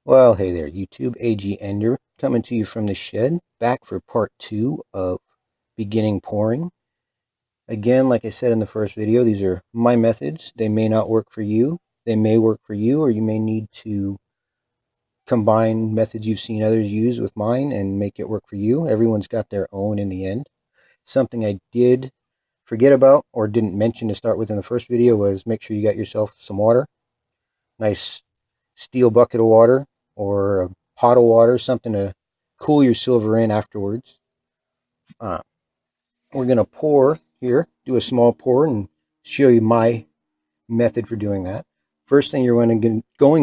Well, hey there, YouTube. AG Ender coming to you from the shed, back for part 2 of beginning pouring. Again, like I said in the first video, these are my methods. They may not work for you. They may work for you, or you may need to combine methods you've seen others use with mine and make it work for you. Everyone's got their own in the end. Something I did forget about or didn't mention to start with in the first video was make sure you got yourself some water. Nice steel bucket of water or a pot of water, something to cool your silver in afterwards. We're going to pour here, do a small pour and show you my method for doing that. First thing you're going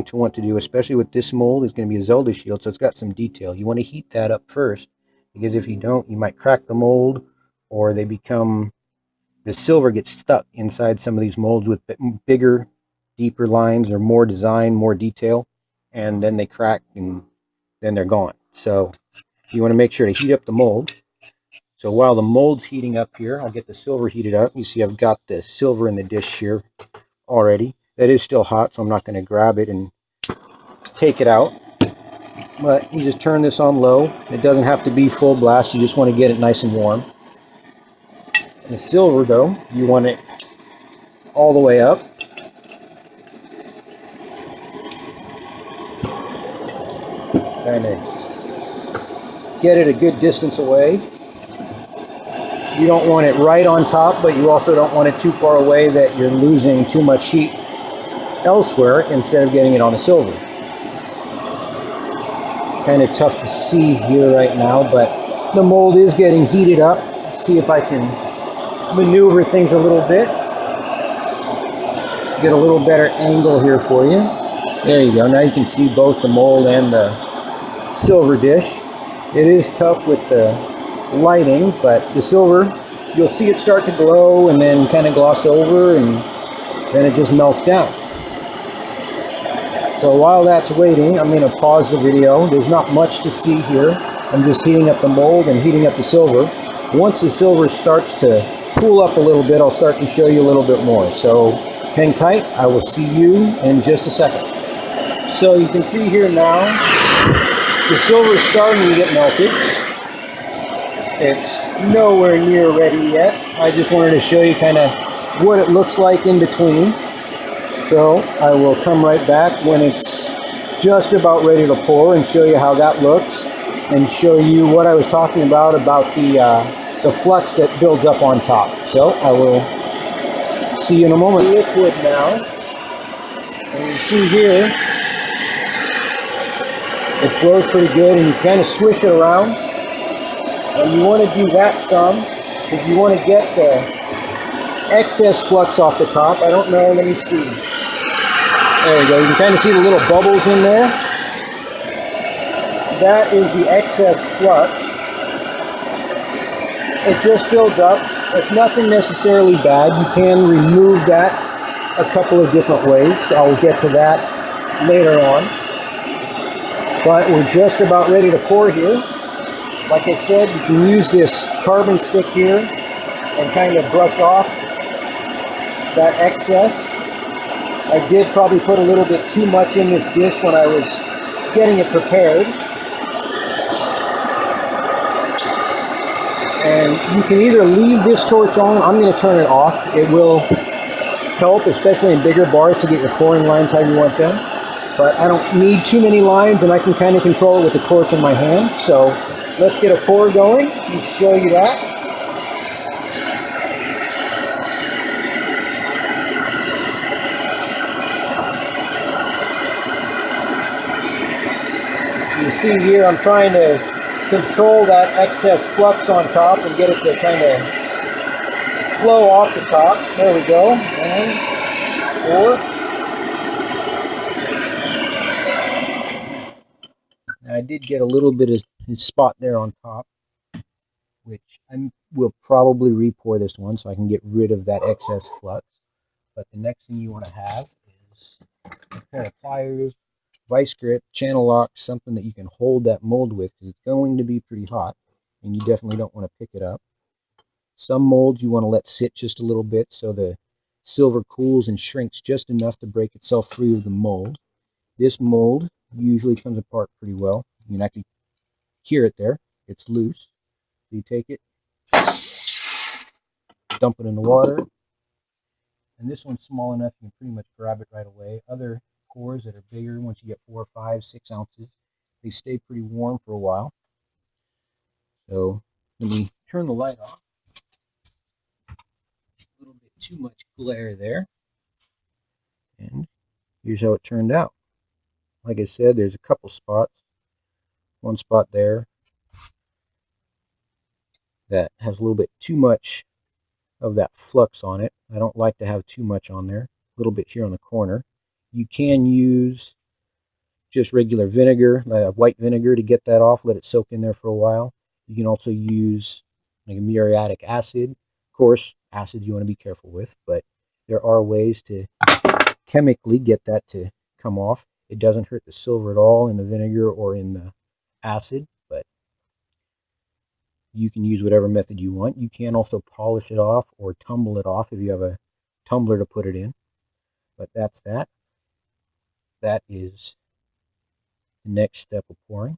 to want to do, especially with this mold, is going to be a Zelda shield, so it's got some detail. You want to heat that up first, because if you don't, you might crack the mold, or the silver gets stuck inside some of these molds with bigger, deeper lines or more design, more detail, and then they crack and then they're gone. So you want to make sure to heat up the mold. So while the mold's heating up here, I'll get the silver heated up. You see I've got the silver in the dish here already. That is still hot, so I'm not going to grab it and take it out. But you just turn this on low. It doesn't have to be full blast. You just want to get it nice and warm. The silver, though, you want it all the way up. Kind of get it a good distance away. You don't want it right on top, but you also don't want it too far away that you're losing too much heat elsewhere instead of getting it on the silver. Kind of tough to see here right now, but the mold is getting heated up. See if I can maneuver things a little bit. Get a little better angle here for you. There you go. Now you can see both the mold and the silver dish. It is tough with the lighting, but the silver, you'll see it start to glow and then kind of gloss over, and then it just melts down. So while that's waiting, I'm going to pause the video. There's not much to see here. I'm just heating up the mold and heating up the silver. Once the silver starts to cool up a little bit, I'll start to show you a little bit more. So hang tight. I will see you in just a second. So you can see here now, the silver is starting to get melted. It's nowhere near ready yet. I just wanted to show you kind of what it looks like in between. So I will come right back when it's just about ready to pour and show you how that looks, and show you what I was talking about the flux that builds up on top. So I will see you in a moment. Liquid now, and you see here, it flows pretty good, and you kind of swish it around. And you want to do that some, because you want to get the excess flux off the top. I don't know, let me see. There you go, you can kind of see the little bubbles in there. That is the excess flux. It just builds up. It's nothing necessarily bad. You can remove that a couple of different ways. I'll get to that later on. But we're just about ready to pour here. Like I said, you can use this carbon stick here and kind of brush off that excess. I did probably put a little bit too much in this dish when I was getting it prepared. And you can either leave this torch on. I'm going to turn it off. It will help, especially in bigger bars, to get your pouring lines how you want them. But I don't need too many lines, and I can kind of control it with the torch in my hand. So let's get a pour going and show you that. You see here, I'm trying to control that excess flux on top and get it to kind of flow off the top. There we go. And pour. I did get a little bit of spot there on top, which I will probably re-pour this one so I can get rid of that excess flux. But the next thing you want to have is a pair of pliers, vice grip, channel lock, something that you can hold that mold with, because it's going to be pretty hot and you definitely don't want to pick it up. Some molds you want to let sit just a little bit so the silver cools and shrinks just enough to break itself free of the mold. This mold usually comes apart pretty well. You can actually hear it there. It's loose. So you take it, dump it in the water, and this one's small enough you can pretty much grab it right away. Other cores that are bigger, once you get 4, 5, 6 ounces, they stay pretty warm for a while. So let me turn the light off. A little bit too much glare there. And here's how it turned out. Like I said, there's a couple spots. One spot there that has a little bit too much of that flux on it. I don't like to have too much on there. A little bit here on the corner. You can use just regular vinegar, white vinegar, to get that off. Let it soak in there for a while. You can also use like a muriatic acid. Of course, acids you want to be careful with, but there are ways to chemically get that to come off. It doesn't hurt the silver at all in the vinegar or in the acid, but you can use whatever method you want. You can also polish it off or tumble it off if you have a tumbler to put it in. But that's that. That is the next step of pouring.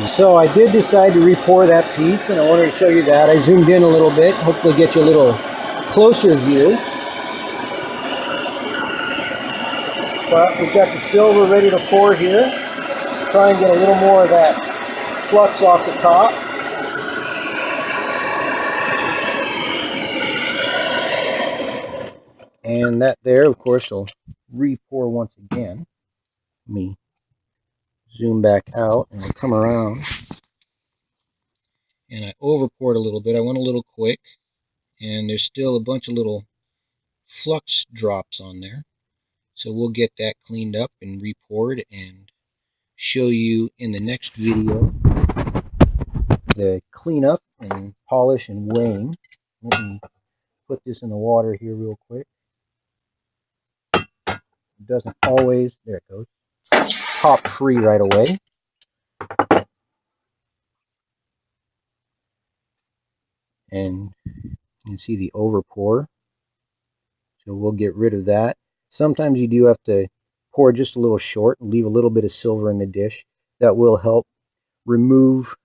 So I did decide to re-pour that piece, and I wanted to show you that. I zoomed in a little bit, hopefully get you a little closer view. But we've got the silver ready to pour here. Try and get a little more of that flux off the top. And that there, of course, will re-pour once again. Let me zoom back out and I'll come around. And I over poured a little bit. I went a little quick, and there's still a bunch of little flux drops on there. So we'll get that cleaned up and re-poured and show you in the next video the cleanup and polish and weighing. Let me put this in the water here real quick. It doesn't always, there it goes, pop free right away. And you can see the over pour. So we'll get rid of that. Sometimes you do have to pour just a little short and leave a little bit of silver in the dish. That will help remove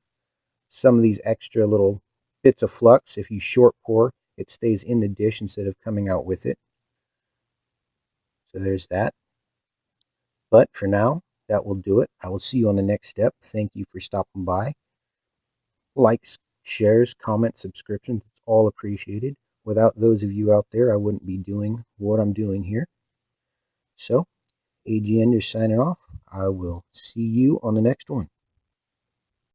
some of these extra little bits of flux. If you short pour, it stays in the dish instead of coming out with it. So there's that. But for now, that will do it. I will see you on the next step. Thank you for stopping by. Likes, shares, comments, subscriptions, it's all appreciated. Without those of you out there, I wouldn't be doing what I'm doing here. So, AGN is signing off. I will see you on the next one.